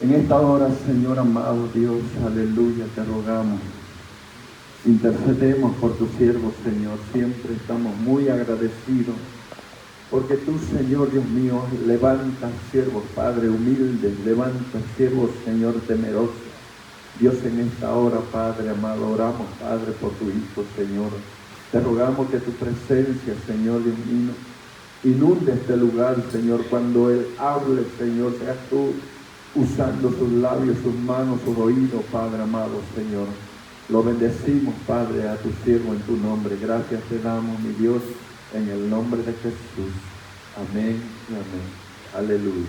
En esta hora, Señor amado Dios, aleluya, te rogamos. Intercedemos por tus siervos, Señor. Siempre estamos muy agradecidos porque tú, Señor Dios mío, levantas siervos, Padre, humildes, levantas siervos, Señor, temerosos. Dios, en esta hora, Padre amado, oramos, Padre, por tu Hijo, Señor. Te rogamos que tu presencia, Señor Dios mío, inunde este lugar, Señor. Cuando Él hable, Señor, seas tú usando sus labios, sus manos, sus oídos, Padre amado, Señor. Lo bendecimos, Padre, a tu siervo en tu nombre. Gracias te damos, mi Dios, en el nombre de Jesús. Amén y amén. Aleluya.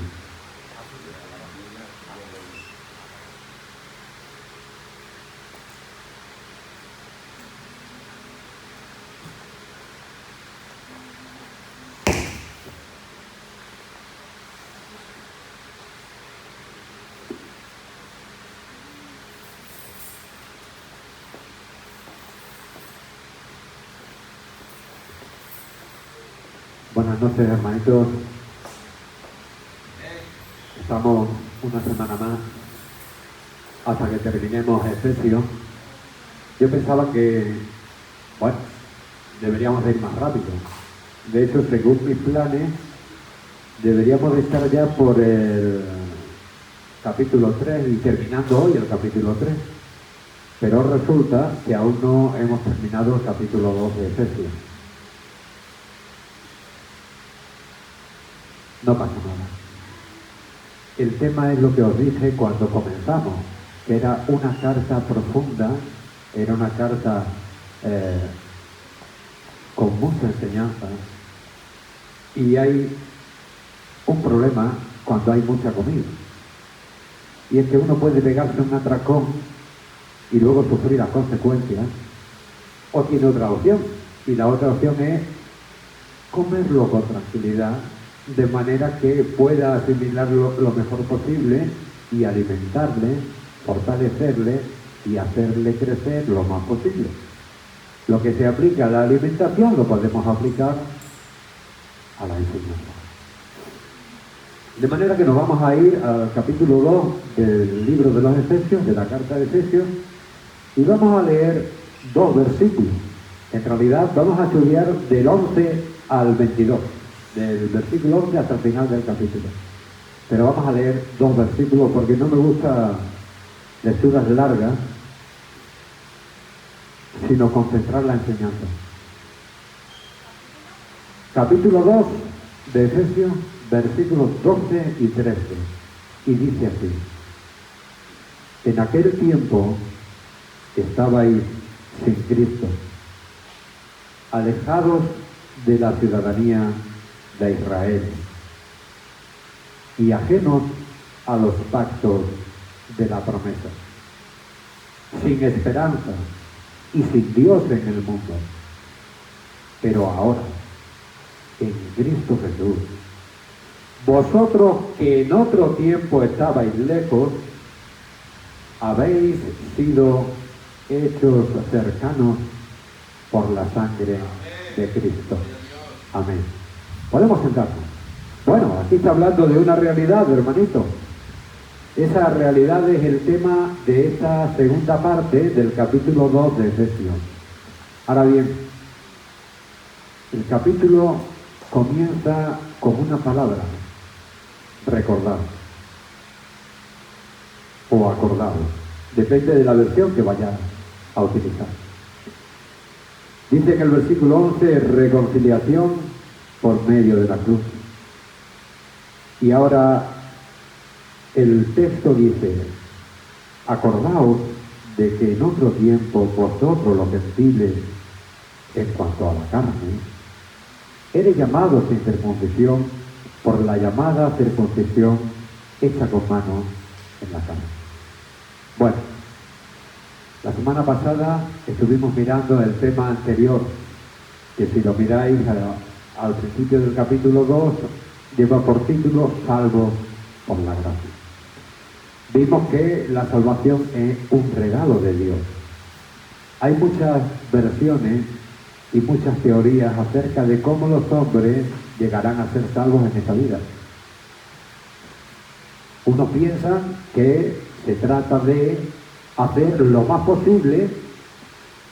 Buenas noches, hermanitos. Estamos una semana más hasta que terminemos Efesios. Yo pensaba que, bueno, deberíamos de ir más rápido. De hecho, según mis planes, deberíamos de estar ya por el capítulo 3 y terminando hoy el capítulo 3. Pero resulta que aún no hemos terminado el capítulo 2 de Efesios. No pasa nada. El tema es lo que os dije cuando comenzamos, que era una carta profunda, era una carta con mucha enseñanza, y hay un problema cuando hay mucha comida, y es que uno puede pegarse un atracón y luego sufrir las consecuencias, o tiene otra opción, y la otra opción es comerlo con tranquilidad, de manera que pueda asimilarlo lo mejor posible y alimentarle, fortalecerle y hacerle crecer lo más posible. Lo que se aplica a la alimentación lo podemos aplicar a la enseñanza. De manera que nos vamos a ir al capítulo 2 del libro de los Efesios, de la carta de Efesios, y vamos a leer 2 versículos. En realidad vamos a estudiar del 11 al 22. Del versículo 11 hasta el final del capítulo. Pero vamos a leer 2 versículos porque no me gusta lecturas largas, sino concentrar la enseñanza. Capítulo 2 de Efesios, versículos 12 y 13. Y dice así: en aquel tiempo estabais sin Cristo, alejados de la ciudadanía de Israel y ajenos a los pactos de la promesa, sin esperanza y sin Dios en el mundo. Pero ahora, en Cristo Jesús, vosotros que en otro tiempo estabais lejos, habéis sido hechos cercanos por la sangre de Cristo. Amén. ¿Podemos sentarnos? Bueno, aquí está hablando de una realidad, hermanito. Esa realidad es el tema de esta segunda parte del capítulo 2 de Efesios. Ahora bien, el capítulo comienza con una palabra: recordar o acordar. Depende de la versión que vaya a utilizar. Dice en el versículo 11, reconciliación por medio de la cruz. Y ahora el texto dice: acordaos de que en otro tiempo vosotros los gentiles, en cuanto a la carne, eres llamados sin circuncisión por la llamada circuncisión hecha con mano en la carne. Bueno, la semana pasada estuvimos mirando el tema anterior, que si lo miráis al principio del capítulo 2, lleva por título Salvos por la gracia. Vimos que la salvación es un regalo de Dios. Hay muchas versiones y muchas teorías acerca de cómo los hombres llegarán a ser salvos en esta vida. Unos piensan que se trata de hacer lo más posible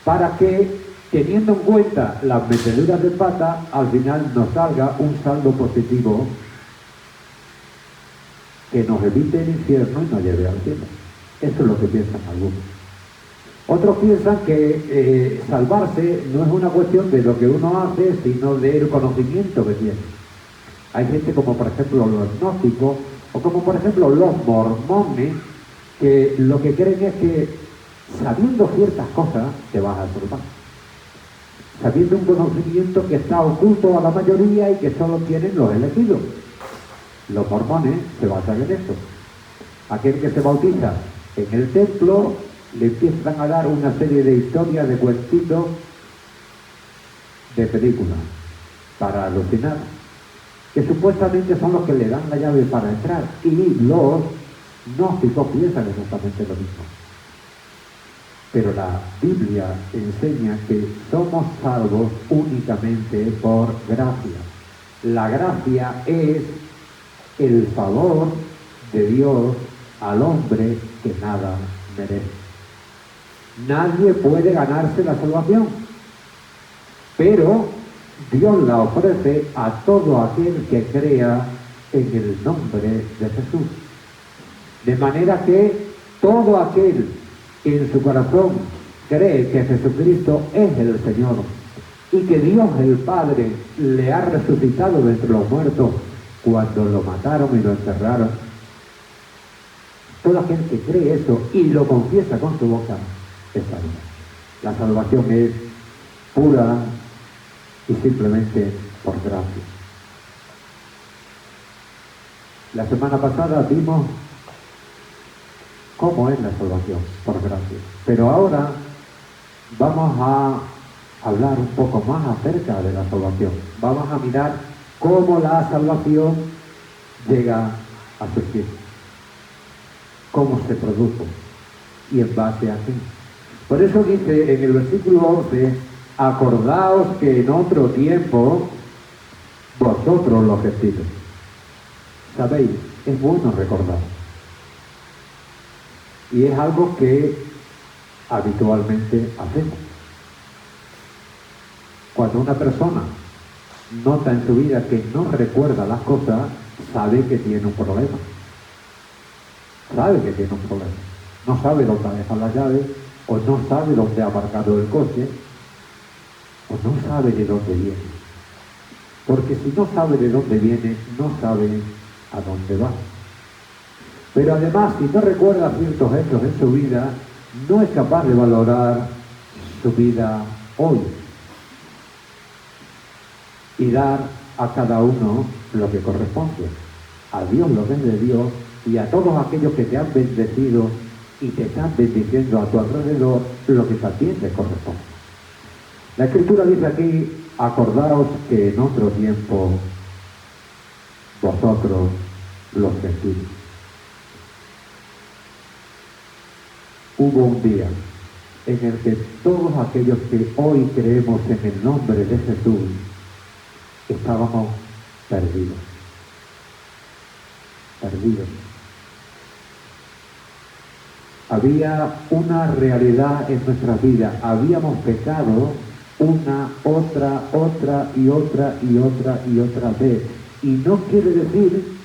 para que, teniendo en cuenta las meteduras de pata, al final nos salga un saldo positivo que nos evite el infierno y nos lleve al cielo. Eso es lo que piensan algunos. Otros piensan que salvarse no es una cuestión de lo que uno hace, sino del conocimiento que tiene. Hay gente como por ejemplo los gnósticos, o como por ejemplo los mormones, que lo que creen es que sabiendo ciertas cosas te vas a salvar. Sabiendo un conocimiento que está oculto a la mayoría y que solo tienen los elegidos. Los mormones se basan en eso. Aquel que se bautiza en el templo, le empiezan a dar una serie de historias, de cuentitos, de películas, para alucinar, que supuestamente son los que le dan la llave para entrar, y los gnósticos piensan exactamente lo mismo. Pero la Biblia enseña que somos salvos únicamente por gracia. La gracia es el favor de Dios al hombre que nada merece. Nadie puede ganarse la salvación, pero Dios la ofrece a todo aquel que crea en el nombre de Jesús. De manera que todo aquel que en su corazón cree que Jesucristo es el Señor y que Dios el Padre le ha resucitado de entre los muertos cuando lo mataron y lo enterraron, todo aquel que cree eso y lo confiesa con su boca es salvo. La salvación es pura y simplemente por gracia. La semana pasada vimos cómo es la salvación, por gracia. Pero ahora vamos a hablar un poco más acerca de la salvación. Vamos a mirar cómo la salvación llega a su fin, cómo se produjo y en base a qué. Por eso dice en el versículo 11, acordaos que en otro tiempo vosotros los gentiles. Sabéis, es bueno recordar. Y es algo que habitualmente hacemos. Cuando una persona nota en su vida que no recuerda las cosas, sabe que tiene un problema. Sabe que tiene un problema. No sabe dónde ha dejado la llave, o no sabe dónde ha aparcado el coche, o no sabe de dónde viene. Porque si no sabe de dónde viene, no sabe a dónde va. Pero además, si no recuerda ciertos hechos en su vida, no es capaz de valorar su vida hoy y dar a cada uno lo que corresponde. A Dios lo que es de Dios, y a todos aquellos que te han bendecido y te están bendiciendo a tu alrededor, lo que también te corresponde. La Escritura dice aquí, acordaos que en otro tiempo vosotros los gentiles. Hubo un día en el que todos aquellos que hoy creemos en el nombre de Jesús estábamos perdidos. Perdidos. Había una realidad en nuestra vida. Habíamos pecado una, otra vez. Y no quiere decir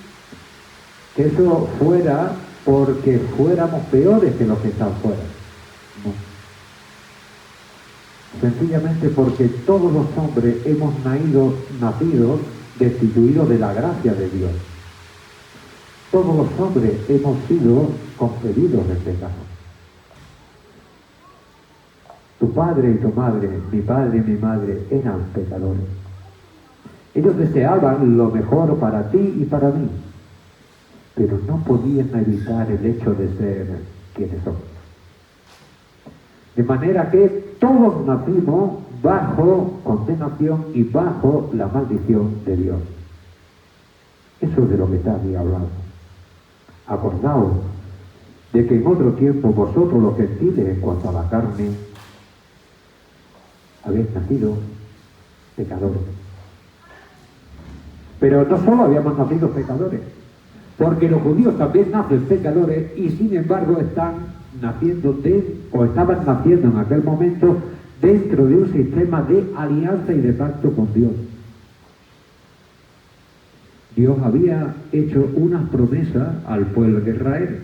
que eso fuera porque fuéramos peores que los que están fuera. No. Sencillamente porque todos los hombres hemos nacido destituidos de la gracia de Dios. Todos los hombres hemos sido concebidos en pecado. Tu padre y tu madre, mi padre y mi madre, eran pecadores. Ellos deseaban lo mejor para ti y para mí, pero no podían evitar el hecho de ser quienes son. De manera que todos nacimos bajo condenación y bajo la maldición de Dios. Eso es de lo que está aquí hablando. Acordaos de que en otro tiempo vosotros los gentiles, en cuanto a la carne, habéis nacido pecadores. Pero no solo habíamos nacido pecadores, Porque los judíos también nacen pecadores y sin embargo están naciendo o estaban naciendo en aquel momento dentro de un sistema de alianza y de pacto con Dios. Dios había hecho unas promesas al pueblo de Israel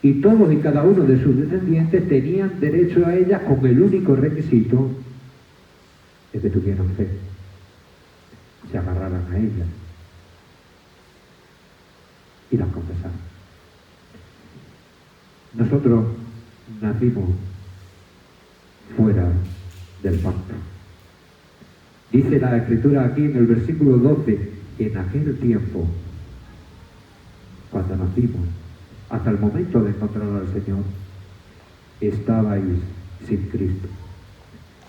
y todos y cada uno de sus descendientes tenían derecho a ellas con el único requisito de que tuvieran fe, se agarraran a ellas y las confesaran. Nosotros nacimos fuera del pacto. Dice la Escritura aquí en el versículo 12, que en aquel tiempo, cuando nacimos, hasta el momento de encontrar al Señor, estabais sin Cristo,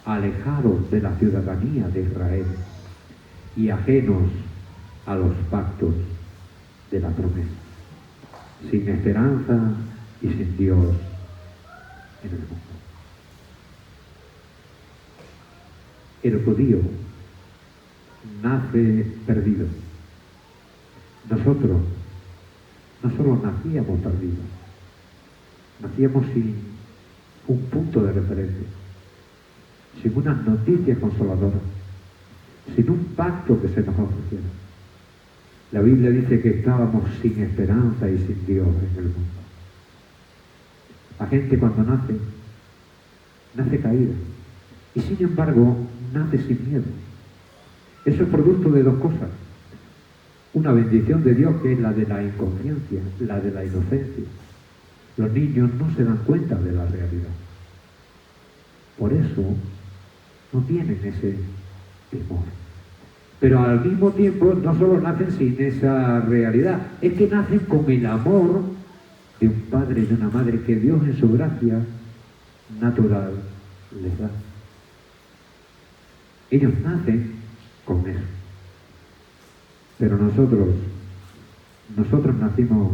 alejados de la ciudadanía de Israel y ajenos a los pactos de la promesa, sin esperanza y sin Dios en el mundo. El judío nace perdido. Nosotros no solo nacíamos perdidos, nacíamos sin un punto de referencia, sin unas noticias consoladoras, sin un pacto que se nos ofreciera. La Biblia dice que estábamos sin esperanza y sin Dios en el mundo. La gente cuando nace caída, y sin embargo nace sin miedo. Eso es producto de dos cosas. Una bendición de Dios, que es la de la inconsciencia, la de la inocencia. Los niños no se dan cuenta de la realidad. Por eso no tienen ese temor. Pero al mismo tiempo no solo nacen sin esa realidad, es que nacen con el amor de un padre y de una madre que Dios en su gracia natural les da. Ellos nacen con eso. Pero nosotros nacimos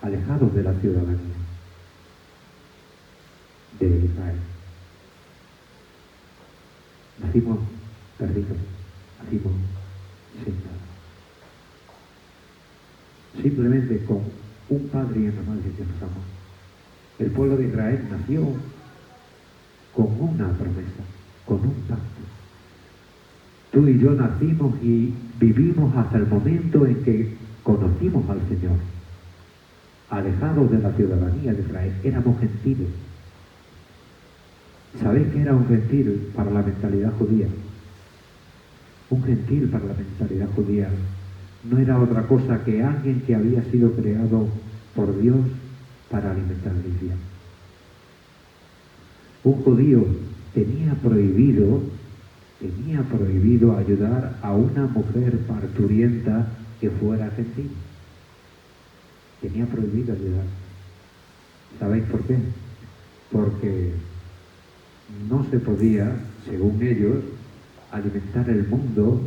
alejados de la ciudadanía de Israel. Nacimos perdidos, nacimos sin nada. Simplemente con un padre y una madre que nos amó. El pueblo de Israel nació con una promesa, con un pacto. Tú y yo nacimos y vivimos hasta el momento en que conocimos al Señor. Alejados de la ciudadanía de Israel, éramos gentiles. ¿Sabéis qué era un gentil para la mentalidad judía? Un gentil para la mentalidad judía no era otra cosa que alguien que había sido creado por Dios para alimentar el infierno. Un judío tenía prohibido ayudar a una mujer parturienta que fuera gentil. Tenía prohibido ayudar. ¿Sabéis por qué? Porque no se podía, según ellos, alimentar el mundo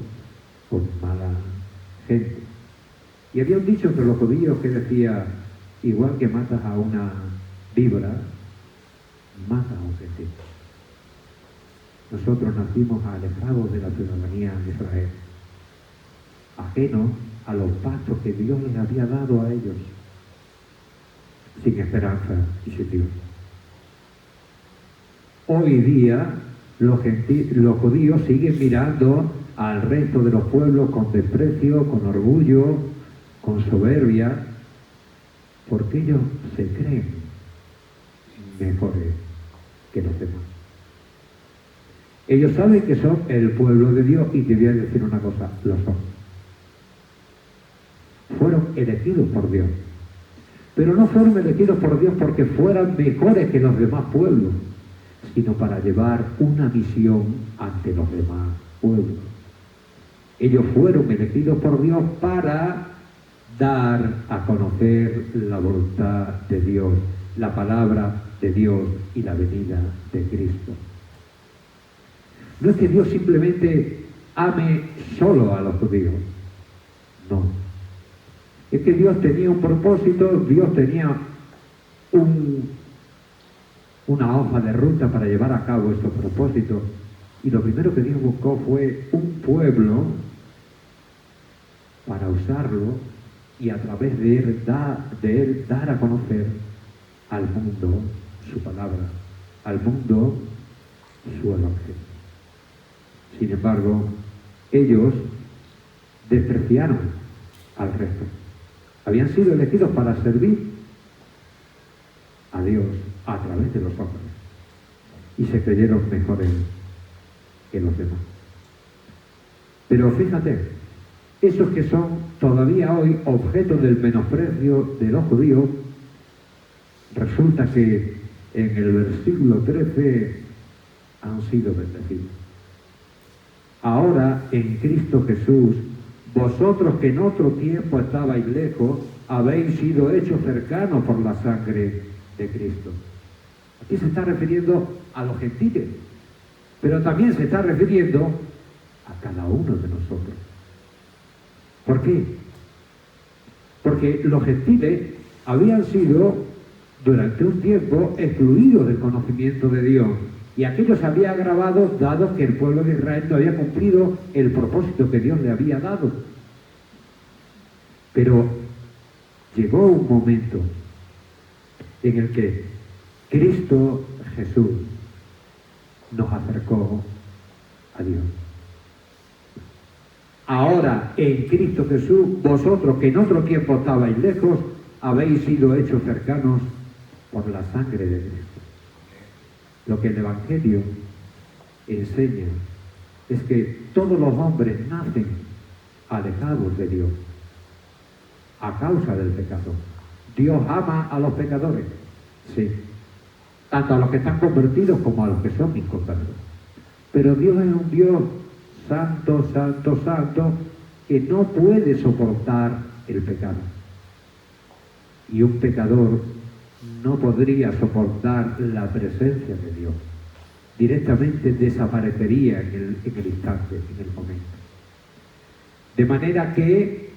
con mala gente. Y había un dicho entre los judíos que decía, igual que matas a una víbora, matas a un gentil. Nosotros nacimos alejados de la ciudadanía de Israel, ajenos a los pactos que Dios les había dado a ellos, sin esperanza y sin Dios. Hoy día los judíos siguen mirando al resto de los pueblos con desprecio, con orgullo, con soberbia, porque ellos se creen mejores que los demás. Ellos saben que son el pueblo de Dios y te voy a decir una cosa, lo son. Fueron elegidos por Dios. Pero no fueron elegidos por Dios porque fueran mejores que los demás pueblos, sino para llevar una misión ante los demás pueblos. Ellos fueron elegidos por Dios para dar a conocer la voluntad de Dios, la palabra de Dios y la venida de Cristo. No es que Dios simplemente ame solo a los judíos, no. Es que Dios tenía un propósito, Dios tenía una hoja de ruta para llevar a cabo estos propósitos. Y lo primero que Dios buscó fue un pueblo para usarlo y a través de él dar a conocer al mundo su palabra, al mundo su evangelio. Sin embargo, ellos despreciaron al resto. Habían sido elegidos para servir a Dios a través de los hombres y se creyeron mejores que los demás. Pero fíjate, esos que son todavía hoy objeto del menosprecio de los judíos, resulta que en el versículo 13 han sido bendecidos. Ahora en Cristo Jesús, vosotros que en otro tiempo estabais lejos, habéis sido hechos cercanos por la sangre de Cristo. Aquí se está refiriendo a los gentiles, pero también se está refiriendo a cada uno de nosotros. ¿Por qué? Porque los gentiles habían sido durante un tiempo excluidos del conocimiento de Dios, y aquello se había agravado dado que el pueblo de Israel no había cumplido el propósito que Dios le había dado. Pero llegó un momento en el que Cristo Jesús nos acercó a Dios. Ahora en Cristo Jesús, vosotros que en otro tiempo estabais lejos, habéis sido hechos cercanos por la sangre de Cristo. Lo que el Evangelio enseña es que todos los hombres nacen alejados de Dios a causa del pecado. Dios ama a los pecadores, sí, tanto a los que están convertidos como a los que son inconvertidos. Pero Dios es un Dios santo, santo, santo, que no puede soportar el pecado. Y un pecador no podría soportar la presencia de Dios. Directamente desaparecería en el instante, en el momento. De manera que,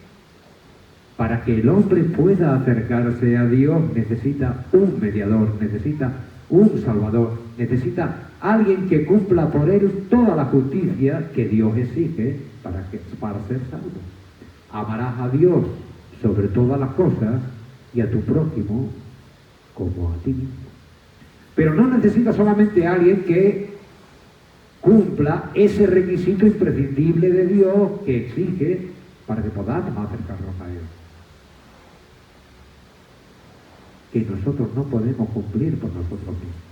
para que el hombre pueda acercarse a Dios, necesita un mediador, necesita un salvador, necesita alguien que cumpla por él toda la justicia que Dios exige para ser salvo. Amarás a Dios sobre todas las cosas y a tu prójimo como a ti mismo. Pero no necesita solamente alguien que cumpla ese requisito imprescindible de Dios que exige para que podamos acercarnos a Él, que nosotros no podemos cumplir por nosotros mismos.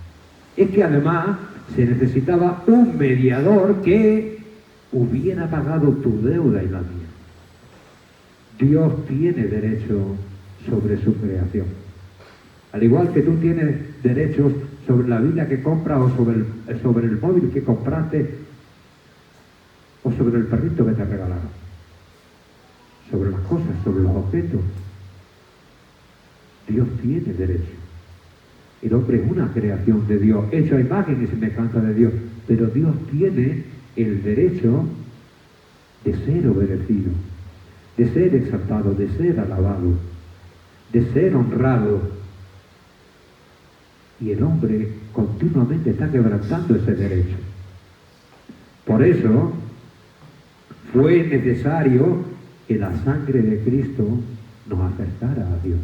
Es que además se necesitaba un mediador que hubiera pagado tu deuda y la mía. Dios tiene derecho sobre su creación. Al igual que tú tienes derechos sobre la vida que compras o sobre el móvil que compraste o sobre el perrito que te regalaron. Sobre las cosas, sobre los objetos. Dios tiene derecho. El hombre es una creación de Dios, hecho a imagen y semejanza de Dios, pero Dios tiene el derecho de ser obedecido, de ser exaltado, de ser alabado, de ser honrado. Y el hombre continuamente está quebrantando ese derecho. Por eso fue necesario que la sangre de Cristo nos acercara a Dios.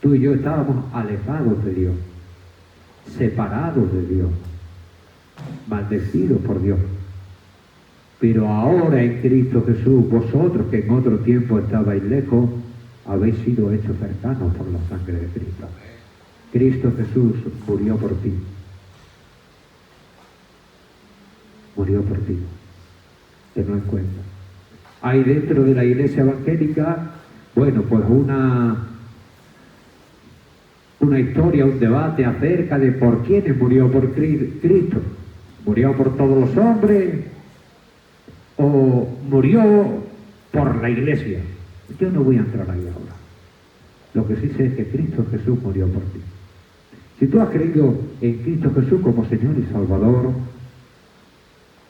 Tú y yo estábamos alejados de Dios, separados de Dios, maldecidos por Dios. Pero ahora en Cristo Jesús, vosotros que en otro tiempo estabais lejos, habéis sido hechos cercanos por la sangre de Cristo. Cristo Jesús murió por ti. Murió por ti. Tenlo en cuenta. Hay dentro de la iglesia evangélica, bueno, pues una historia, un debate acerca de por quiénes murió por Cristo. ¿Murió por todos los hombres o murió por la iglesia? Yo no voy a entrar ahí ahora. Lo que sí sé es que Cristo Jesús murió por ti. Si tú has creído en Cristo Jesús como Señor y Salvador,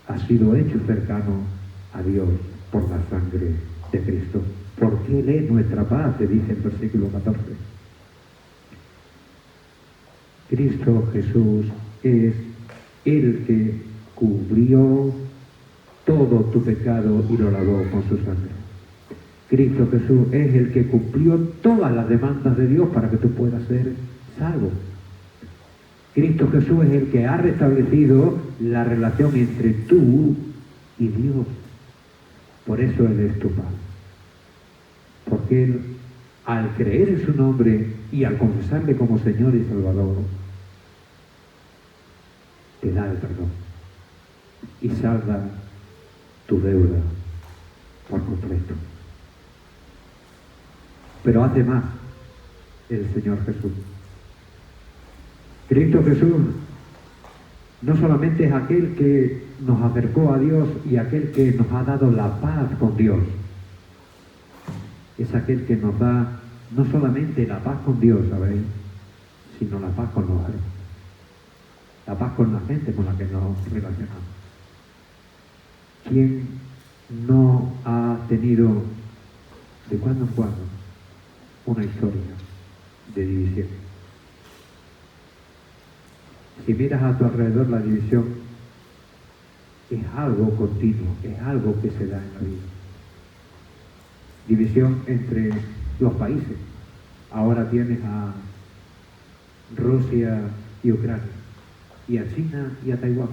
has sido hecho cercano a Dios por la sangre de Cristo. Porque Él es nuestra paz, te dice el versículo 14. Cristo Jesús es el que cubrió todo tu pecado y lo lavó con su sangre. Cristo Jesús es el que cumplió todas las demandas de Dios para que tú puedas ser salvo. Cristo Jesús es el que ha restablecido la relación entre tú y Dios. Por eso Él es tu Padre. Porque Él, al creer en su nombre y al confesarle como Señor y Salvador, te da el perdón y salda tu deuda por completo. Pero hace más el Señor Jesús. Cristo Jesús no solamente es aquel que nos acercó a Dios y aquel que nos ha dado la paz con Dios, es aquel que nos da no solamente la paz con Dios, ¿sabéis?, sino la paz con los demás, la paz con la gente con la que nos relacionamos. ¿Quién no ha tenido de cuando en cuando una historia de división? Si miras a tu alrededor, la división es algo continuo, es algo que se da en la vida. División entre los países. Ahora tienes a Rusia y Ucrania, y a China y a Taiwán.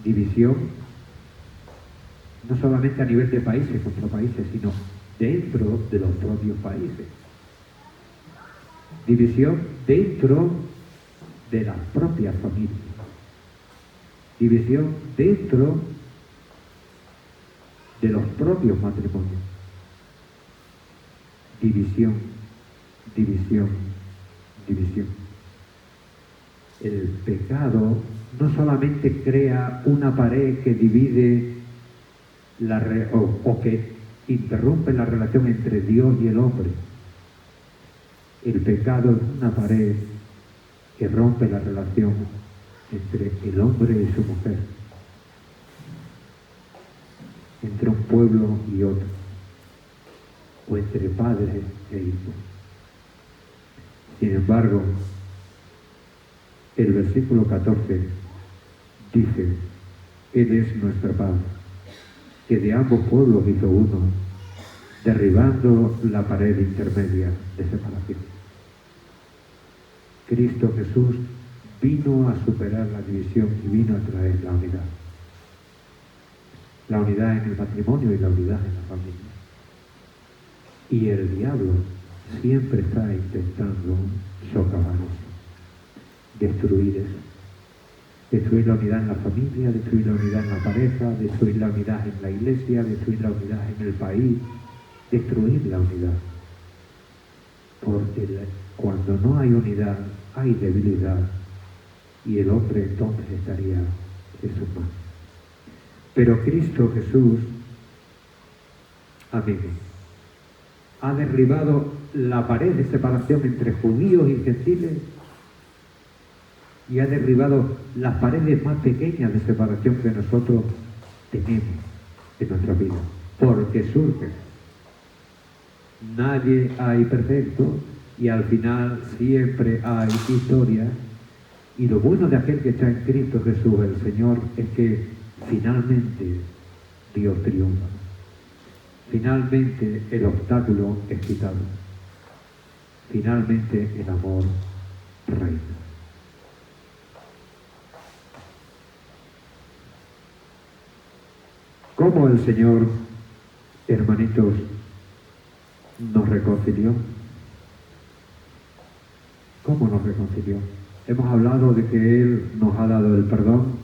División no solamente a nivel de países contra países, sino dentro de los propios países. División dentro de las propias familias. División dentro de los propios matrimonios. División, división, división. El pecado no solamente crea una pared que divide o que interrumpe la relación entre Dios y el hombre. El pecado es una pared que rompe la relación entre el hombre y su mujer, entre un pueblo y otro, o entre padres e hijos. Sin embargo, el versículo 14 dice: Él es nuestra paz, que de ambos pueblos hizo uno, derribando la pared intermedia de separación. Cristo Jesús vino a superar la división y vino a traer la unidad. La unidad en el matrimonio y la unidad en la familia. Y el diablo siempre está intentando socavar eso, destruir eso. Destruir la unidad en la familia, destruir la unidad en la pareja, destruir la unidad en la iglesia, destruir la unidad en el país, destruir la unidad. Porque cuando no hay unidad, hay debilidad, y el hombre entonces estaría deshumano. Pero Cristo Jesús, amigo, ha derribado la pared de separación entre judíos y gentiles y ha derribado las paredes más pequeñas de separación que nosotros tenemos en nuestra vida, porque surge. Nadie hay perfecto y al final siempre hay historia, y lo bueno de aquel que está en Cristo Jesús, el Señor, es que finalmente Dios triunfa. Finalmente el obstáculo es quitado. Finalmente el amor reina. ¿Cómo el Señor, hermanitos, nos reconcilió? ¿Cómo nos reconcilió? Hemos hablado de que Él nos ha dado el perdón.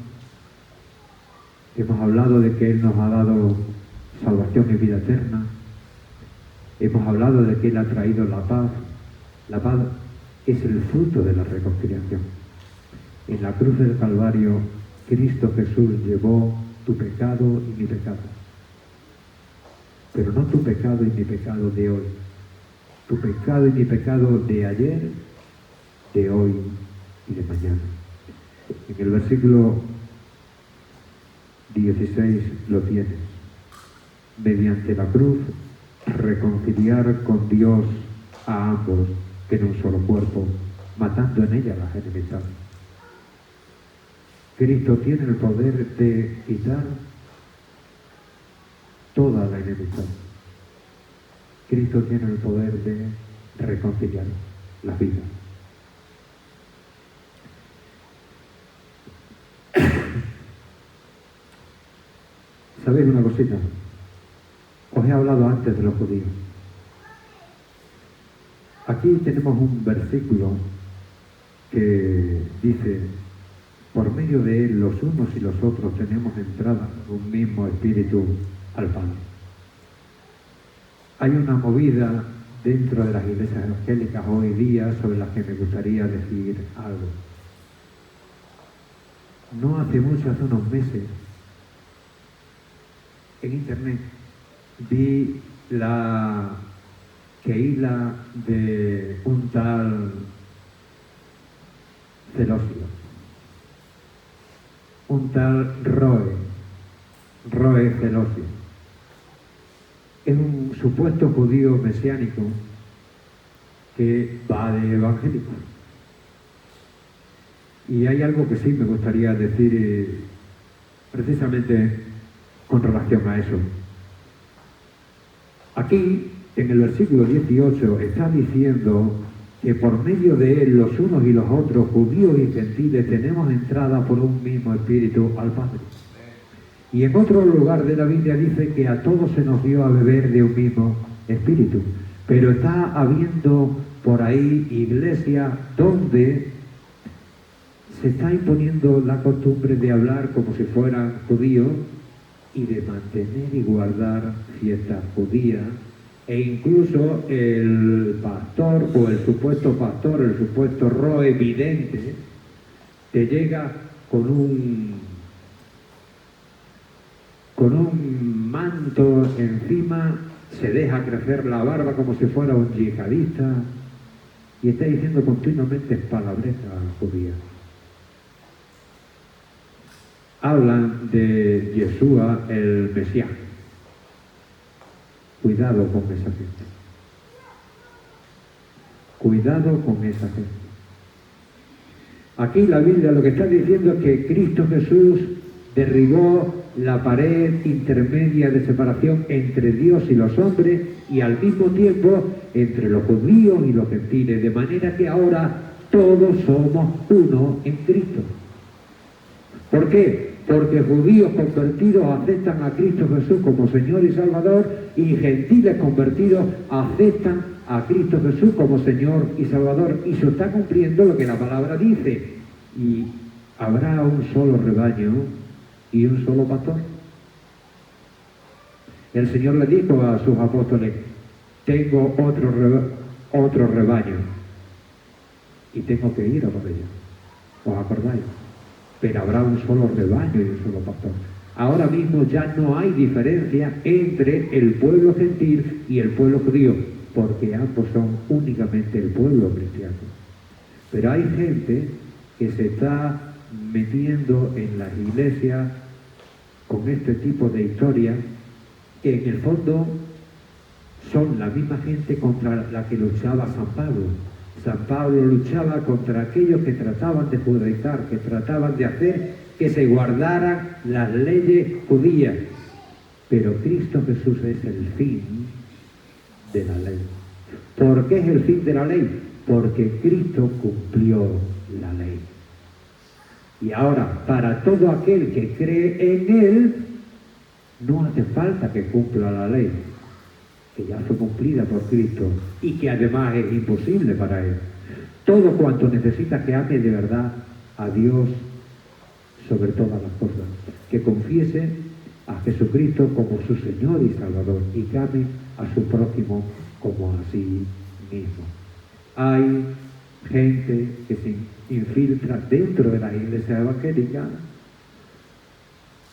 Hemos hablado de que Él nos ha dado salvación y vida eterna. Hemos hablado de que Él ha traído la paz. La paz es el fruto de la reconciliación. En la cruz del Calvario, Cristo Jesús llevó tu pecado y mi pecado. Pero no tu pecado y mi pecado de hoy. Tu pecado y mi pecado de ayer, de hoy y de mañana. En el versículo 16 lo tienes. Mediante la cruz, reconciliar con Dios a ambos en un solo cuerpo, matando en ella las enemistades. Cristo tiene el poder de quitar toda la enemistad. Cristo tiene el poder de reconciliar las vidas. ¿Sabéis una cosita? Os he hablado antes de los judíos. Aquí tenemos un versículo que dice: por medio de él los unos y los otros tenemos entrada en un mismo espíritu al Padre. Hay una movida dentro de las iglesias evangélicas hoy día sobre las que me gustaría decir algo. No hace mucho, hace unos meses, en internet vi la Keila de un tal Celosio, un tal Roe Celosio. Es un supuesto judío mesiánico que va de evangélico. Y hay algo que sí me gustaría decir precisamente con relación a eso. Aquí, en el versículo 18, está diciendo que por medio de él los unos y los otros, judíos y gentiles, tenemos entrada por un mismo espíritu al Padre. Y en otro lugar de la Biblia dice que a todos se nos dio a beber de un mismo espíritu. Pero está habiendo por ahí iglesias donde se está imponiendo la costumbre de hablar como si fueran judíos y de mantener y guardar fiestas judías, e incluso el pastor o el supuesto pastor, el supuesto roe vidente, te llega con un manto encima, se deja crecer la barba como si fuera un yihadista y está diciendo continuamente palabretas judías. Hablan de Yeshua el Mesías. Cuidado con esa gente. Cuidado con esa gente. Aquí la Biblia lo que está diciendo es que Cristo Jesús derribó la pared intermedia de separación entre Dios y los hombres y al mismo tiempo entre los judíos y los gentiles, de manera que ahora todos somos uno en Cristo. ¿Por qué? Porque judíos convertidos aceptan a Cristo Jesús como Señor y Salvador y gentiles convertidos aceptan a Cristo Jesús como Señor y Salvador, y se está cumpliendo lo que la palabra dice, y habrá un solo rebaño y un solo pastor. El Señor le dijo a sus apóstoles: tengo otro rebaño y tengo que ir a por ellos. ¿Os acordáis? Pero habrá un solo rebaño y un solo pastor. Ahora mismo ya no hay diferencia entre el pueblo gentil y el pueblo judío, porque ambos son únicamente el pueblo cristiano. Pero hay gente que se está metiendo en las iglesias con este tipo de historias, que en el fondo son la misma gente contra la que luchaba San Pablo. San Pablo luchaba contra aquellos que trataban de judaizar, que trataban de hacer que se guardaran las leyes judías. Pero Cristo Jesús es el fin de la ley. ¿Por qué es el fin de la ley? Porque Cristo cumplió la ley. Y ahora, para todo aquel que cree en Él, no hace falta que cumpla la ley, que ya fue cumplida por Cristo y que además es imposible para Él. Todo cuanto necesita que ame de verdad a Dios sobre todas las cosas, que confiese a Jesucristo como su Señor y Salvador y que ame a su prójimo como a sí mismo. Hay gente que se infiltra dentro de las iglesias evangélicas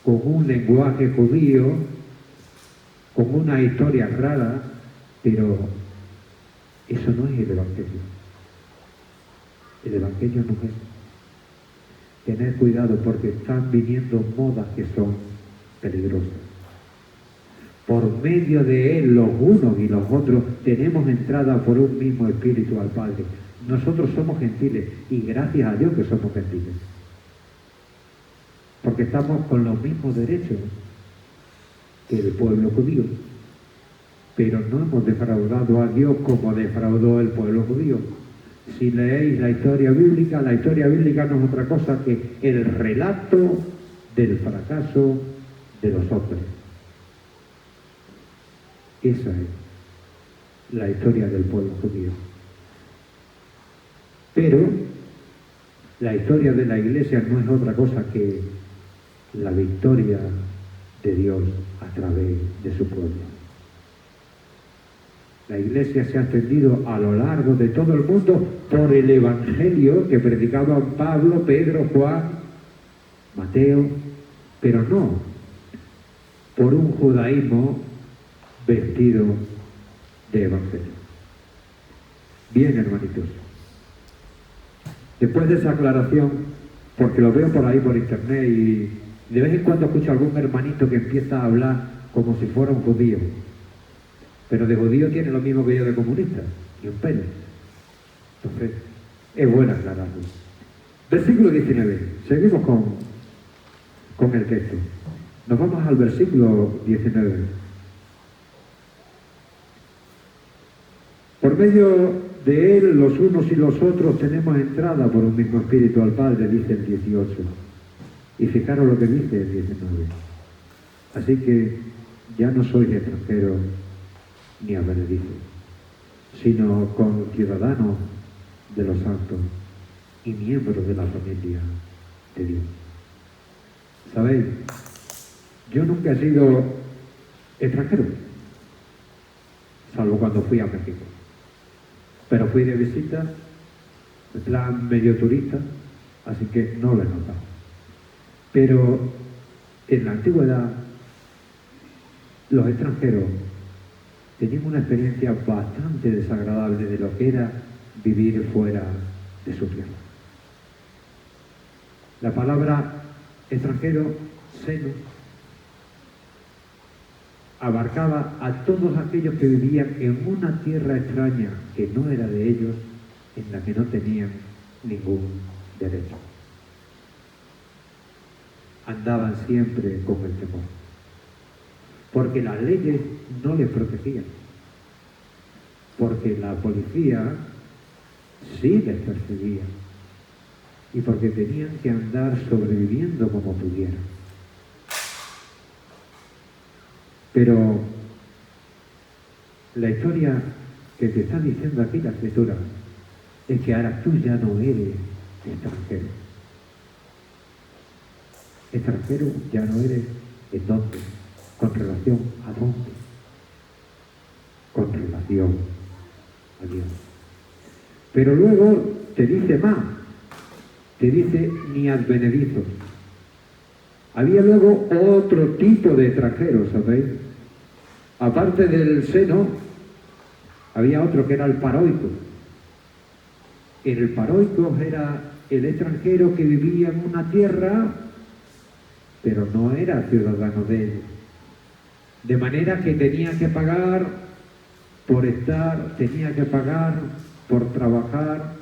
con un lenguaje judío, con una historia rara, pero eso no es el Evangelio. El Evangelio no es eso. Tener cuidado porque están viniendo modas que son peligrosas. Por medio de Él, los unos y los otros, tenemos entrada por un mismo espíritu al Padre. Nosotros somos gentiles y gracias a Dios que somos gentiles. Porque estamos con los mismos derechos que el pueblo judío. pero no hemos defraudado a Dios como defraudó el pueblo judío. Si leéis la historia bíblica no es otra cosa que el relato del fracaso de los hombres. Esa es la historia del pueblo judío. Pero la historia de la Iglesia no es otra cosa que la victoria de Dios a través de su pueblo. La Iglesia se ha extendido a lo largo de todo el mundo por el Evangelio que predicaban Pablo, Pedro, Juan, Mateo, pero no por un judaísmo vestido de Evangelio. Bien, hermanitos. Después de esa aclaración, porque lo veo por ahí por internet y de vez en cuando escucho a algún hermanito que empieza a hablar como si fuera un judío. Pero de judío tiene lo mismo que yo de comunista, y un pelo. Entonces, es bueno aclararlo. Versículo 19. Seguimos con el texto. Nos vamos al versículo 19. Por medio de él, los unos y los otros tenemos entrada por un mismo espíritu al Padre, dice el 18. Y fijaros lo que dice el 19. Así que ya no sois extranjeros ni advenedizos, sino conciudadanos de los santos y miembros de la familia de Dios. ¿Sabéis? Yo nunca he sido extranjero, salvo cuando fui a México. Pero fui de visita, en plan medio turista, así que no lo he notado. Pero en la antigüedad, los extranjeros tenían una experiencia bastante desagradable de lo que era vivir fuera de su tierra. La palabra extranjero, seno, abarcaba a todos aquellos que vivían en una tierra extraña que no era de ellos, en la que no tenían ningún derecho. Andaban siempre con el temor, porque las leyes no les protegían, porque la policía sí les perseguía y porque tenían que andar sobreviviendo como pudieran. Pero la historia que te está diciendo aquí la Escritura es que ahora tú ya no eres extranjero. Extranjero ya no eres en dónde, con relación a dónde, con relación a Dios. Pero luego te dice más, te dice ni advenedizos. Había luego otro tipo de extranjeros, ¿sabéis? Aparte del seno, había otro que era el paroico. El paroico era el extranjero que vivía en una tierra, pero no era ciudadano de ella. De manera que tenía que pagar por estar, tenía que pagar por trabajar,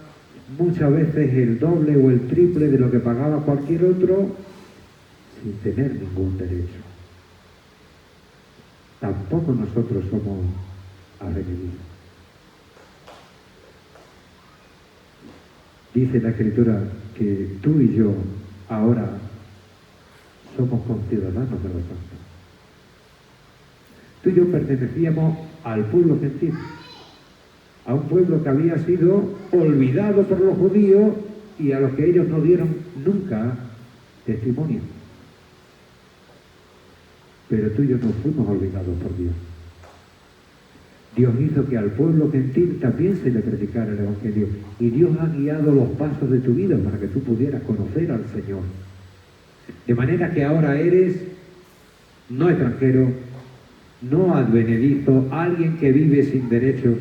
muchas veces el doble o el triple de lo que pagaba cualquier otro, sin tener ningún derecho. Tampoco nosotros somos advenedizos. Dice la Escritura que tú y yo ahora somos conciudadanos de los santos. Tú y yo pertenecíamos al pueblo gentil, a un pueblo que había sido olvidado por los judíos y a los que ellos no dieron nunca testimonio. Pero tú y yo no fuimos olvidados por Dios. Dios hizo que al pueblo gentil también se le predicara el Evangelio. Y Dios ha guiado los pasos de tu vida para que tú pudieras conocer al Señor. De manera que ahora eres no extranjero, no advenedizo, alguien que vive sin derechos,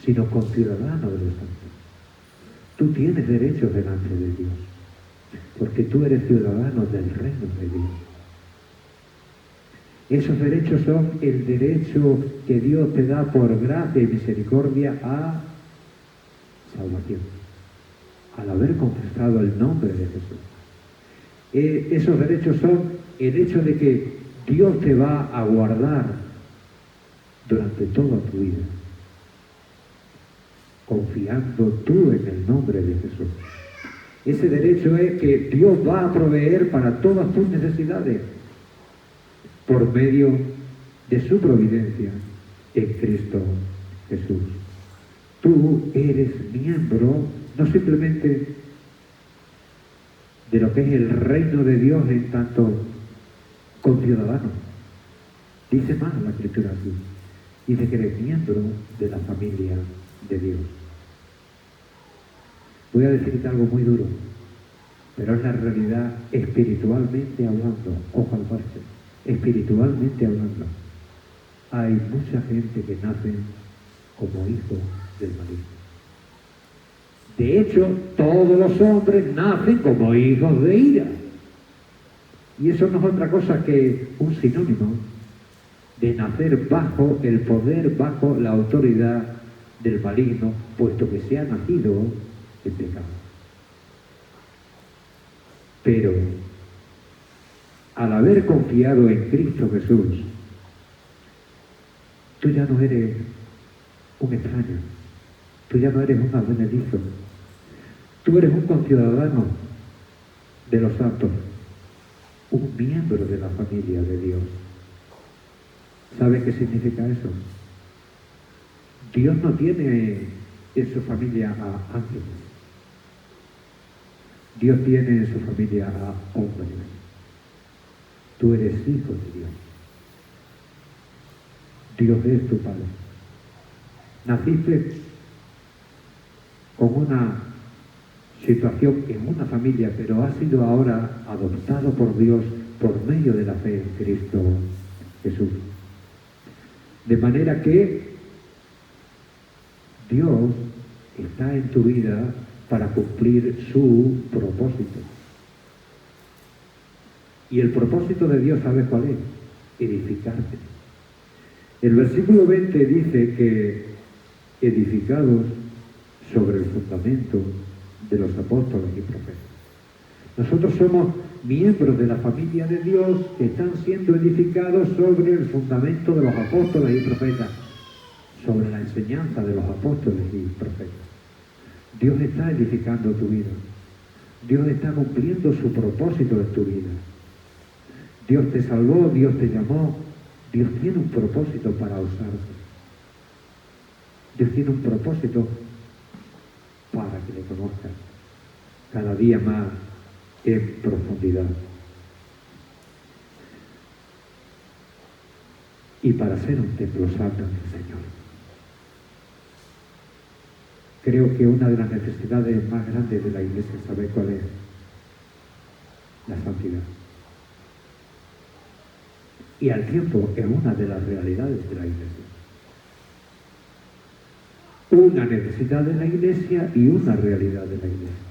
sino conciudadano de los santos. Tú tienes derechos delante de Dios, porque tú eres ciudadano del reino de Dios. Esos derechos son el derecho que Dios te da por gracia y misericordia a salvación, al haber confesado el nombre de Jesús. Esos derechos son el hecho de que Dios te va a guardar durante toda tu vida, confiando tú en el nombre de Jesús. Ese derecho es que Dios va a proveer para todas tus necesidades por medio de su providencia en Cristo Jesús. Tú eres miembro no simplemente de lo que es el reino de Dios en tanto conciudadano. Dice más la Escritura así. Dice que eres miembro de la familia de Dios. Voy a decirte algo muy duro, pero es la realidad espiritualmente hablando. Ojo al parche. Espiritualmente hablando. Hay mucha gente que nace como hijos del maligno. De hecho, todos los hombres nacen como hijos de ira. Y eso no es otra cosa que un sinónimo de nacer bajo el poder, bajo la autoridad del maligno, puesto que se ha nacido en pecado. Pero, al haber confiado en Cristo Jesús, tú ya no eres un extraño, tú ya no eres un advenedizo, tú eres un conciudadano de los santos, un miembro de la familia de Dios. ¿Sabe qué significa eso? Dios no tiene en su familia a ángeles. Dios tiene en su familia a hombres. Tú eres hijo de Dios. Dios es tu Padre. Naciste con una situación en una familia, pero has sido ahora adoptado por Dios por medio de la fe en Cristo Jesús. De manera que Dios está en tu vida para cumplir su propósito. Y el propósito de Dios, ¿sabes cuál es? Edificarte. El versículo 20 dice que edificados sobre el fundamento de los apóstoles y profetas. Nosotros somos miembros de la familia de Dios que están siendo edificados sobre el fundamento de los apóstoles y profetas, sobre la enseñanza de los apóstoles y profetas. Dios está edificando tu vida. Dios está cumpliendo su propósito en tu vida. Dios te salvó, Dios te llamó. Dios tiene un propósito para usarte. Dios tiene un propósito para que le conozcas cada día más en profundidad. Y para ser un templo santo del Señor. Creo que una de las necesidades más grandes de la Iglesia, ¿sabe cuál es? La santidad. Y al tiempo es una de las realidades de la Iglesia. Una necesidad de la Iglesia y una realidad de la Iglesia.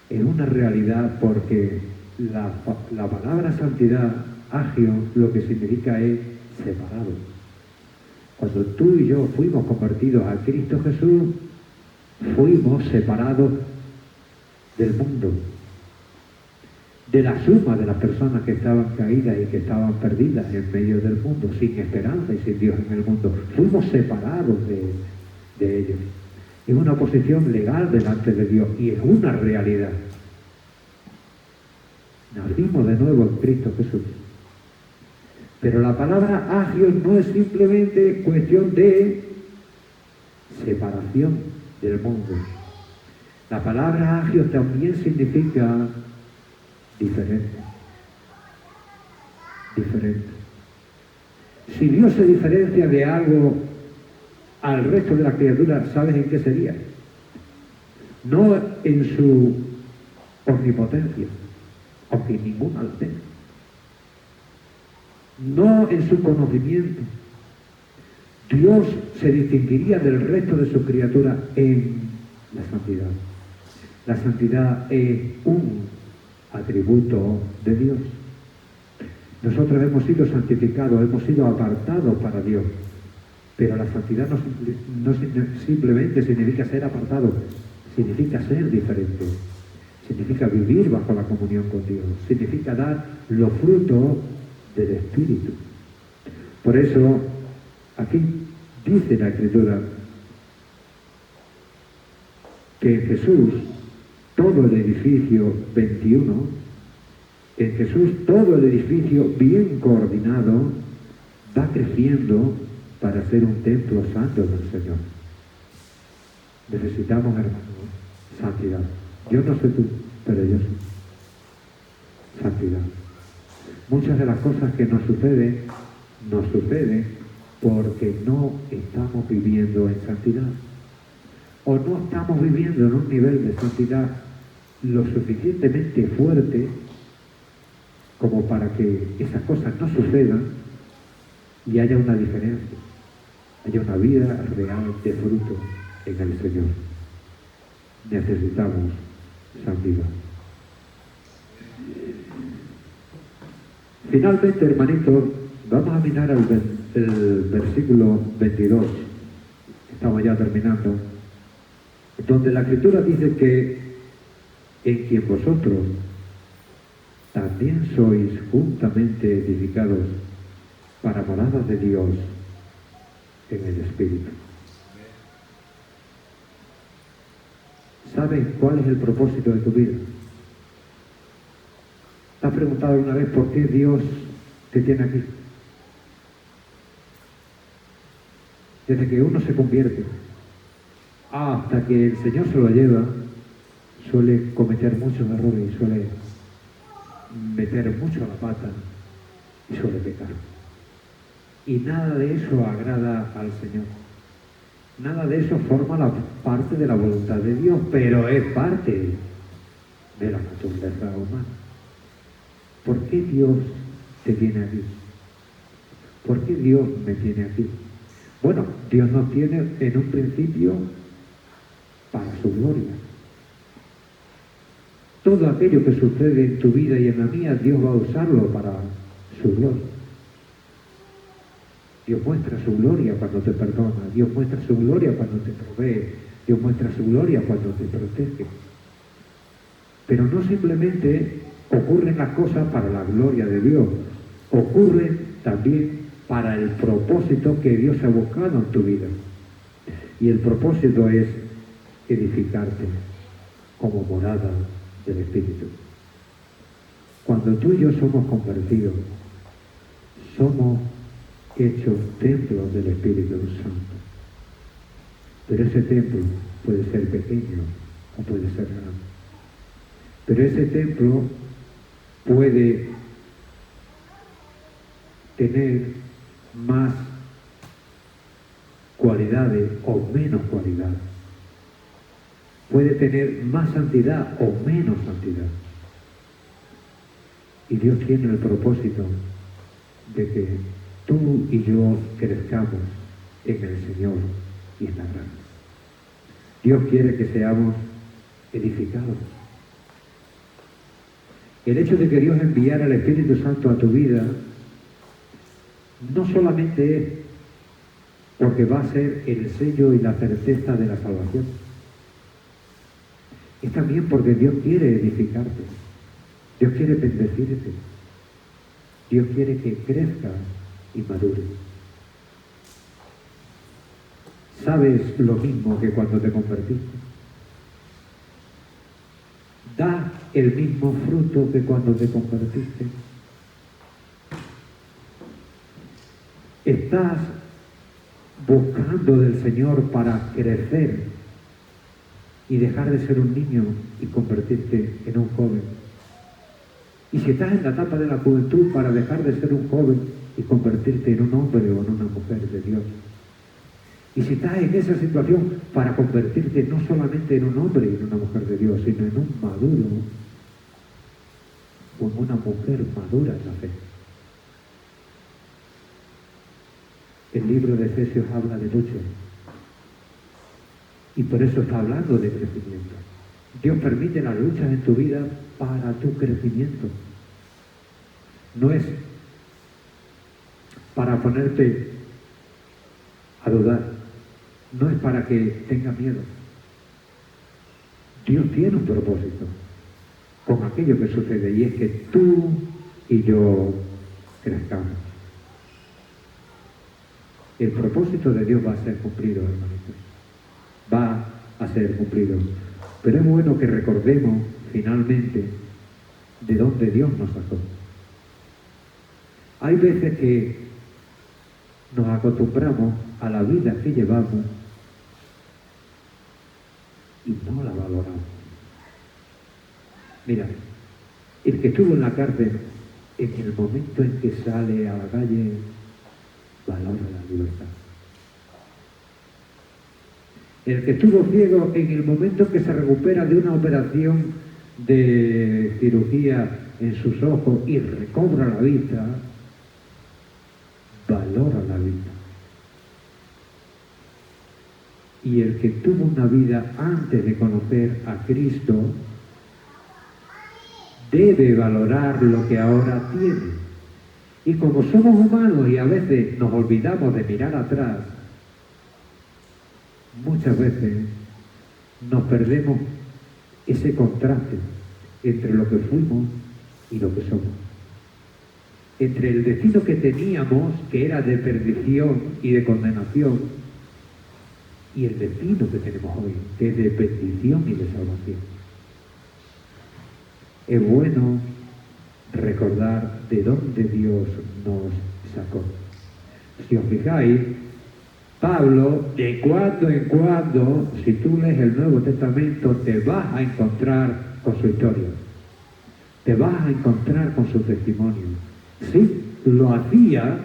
Es una realidad porque la palabra santidad, agio, lo que significa es separado. Cuando tú y yo fuimos convertidos a Cristo Jesús, fuimos separados del mundo, de la suma de las personas que estaban caídas y que estaban perdidas en medio del mundo, sin esperanza y sin Dios en el mundo. Fuimos separados de ellos. Es una posición legal delante de Dios y es una realidad. Nacimos de nuevo en Cristo Jesús. Pero la palabra agios no es simplemente cuestión de separación del mundo. La palabra agios también significa diferente. Diferente. Si Dios se diferencia de algo al resto de la criatura, ¿sabes en qué sería? No en su omnipotencia, aunque ninguna la tenga. No en su conocimiento. Dios se distinguiría del resto de su criatura en la santidad. La santidad es un atributo de Dios. Nosotros hemos sido santificados, hemos sido apartados para Dios. Pero la santidad no simplemente significa ser apartado, significa ser diferente. Significa vivir bajo la comunión con Dios. Significa dar los frutos del Espíritu. Por eso Aquí dice la Escritura que en Jesús todo el edificio 21, en Jesús todo el edificio bien coordinado va creciendo para ser un templo santo del Señor. Necesitamos, hermanos, santidad. Yo no sé tú, pero yo sí. Santidad. Muchas de las cosas que nos suceden porque no estamos viviendo en santidad. O no estamos viviendo en un nivel de santidad lo suficientemente fuerte como para que esas cosas no sucedan y haya una diferencia, haya una vida real de fruto en el Señor. Necesitamos santidad. Finalmente, hermanitos, vamos a mirar el versículo 22. Estamos ya terminando. Donde la Escritura dice que en quien vosotros también sois juntamente edificados para morada de Dios en el Espíritu. ¿Sabes cuál es el propósito de tu vida? ¿Te has preguntado alguna vez por qué Dios te tiene aquí? Desde que uno se convierte hasta que el Señor se lo lleva, suele cometer muchos errores y suele meter mucho la pata y suele pecar. Y nada de eso agrada al Señor. Nada de eso forma la parte de la voluntad de Dios, pero es parte de la naturaleza humana. ¿Por qué Dios te tiene aquí? ¿Por qué Dios me tiene aquí? Bueno, Dios nos tiene en un principio para su gloria. Todo aquello que sucede en tu vida y en la mía, Dios va a usarlo para su gloria. Dios muestra su gloria cuando te perdona, Dios muestra su gloria cuando te provee, Dios muestra su gloria cuando te protege. Pero no simplemente ocurren las cosas para la gloria de Dios, ocurren también para el propósito que Dios ha buscado en tu vida. Y el propósito es edificarte como morada del Espíritu. Cuando tú y yo somos convertidos, somos hechos templos del Espíritu Santo. Pero ese templo puede ser pequeño o puede ser grande. Pero ese templo puede tener más cualidades o menos cualidades. Puede tener más santidad o menos santidad. Y Dios tiene el propósito de que tú y yo crezcamos en el Señor y en la gracia. Dios quiere que seamos edificados. El hecho de que Dios enviara al Espíritu Santo a tu vida no solamente es porque va a ser el sello y la certeza de la salvación, es también porque Dios quiere edificarte, Dios quiere bendecirte, Dios quiere que crezcas y madures. ¿Sabes lo mismo que cuando te convertiste? Da el mismo fruto que cuando te convertiste. Estás buscando del Señor para crecer y dejar de ser un niño y convertirte en un joven. Y si estás en la etapa de la juventud, para dejar de ser un joven y convertirte en un hombre o en una mujer de Dios. Y si estás en esa situación, para convertirte no solamente en un hombre y en una mujer de Dios, sino en un maduro o en una mujer madura en la fe. El libro de Efesios habla de lucha. Y por eso está hablando de crecimiento. Dios permite las luchas en tu vida para tu crecimiento. No es para ponerte a dudar. No es para que tengas miedo. Dios tiene un propósito con aquello que sucede, y es que tú y yo crezcamos. el propósito de Dios va a ser cumplido, hermanitos. Va a ser cumplido. Pero es bueno que recordemos finalmente de dónde Dios nos sacó. Hay veces que nos acostumbramos a la vida que llevamos y no la valoramos. Mira, el que estuvo en la cárcel, en el momento en que sale a la calle, valora la libertad. El que estuvo ciego, en el momento que se recupera de una operación de cirugía en sus ojos y recobra la vista, valora la vida. Y el que tuvo una vida antes de conocer a Cristo, debe valorar lo que ahora tiene. Y como somos humanos y a veces nos olvidamos de mirar atrás, muchas veces nos perdemos ese contraste entre lo que fuimos y lo que somos. Entre el destino que teníamos, que era de perdición y de condenación, y el destino que tenemos hoy, que es de bendición y de salvación. Es bueno recordar de dónde Dios nos sacó. Si os fijáis, Pablo, de cuando en cuando, si tú lees el Nuevo Testamento, te vas a encontrar con su historia. Te vas a encontrar con su testimonio. Sí, lo hacía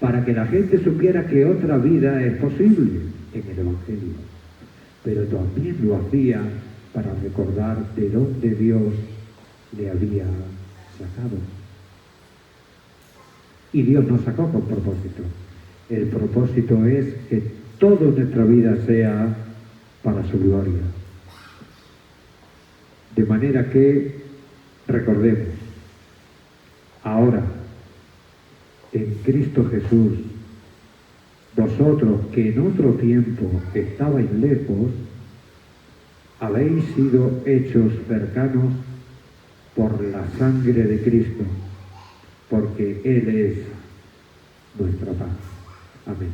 para que la gente supiera que otra vida es posible en el Evangelio. Pero también lo hacía para recordar de dónde Dios le había sacado. Y Dios nos sacó con propósito. El propósito es que toda nuestra vida sea para su gloria. De manera que recordemos, ahora, en Cristo Jesús, vosotros que en otro tiempo estabais lejos, habéis sido hechos cercanos por la sangre de Cristo, porque Él es nuestra paz. Amén.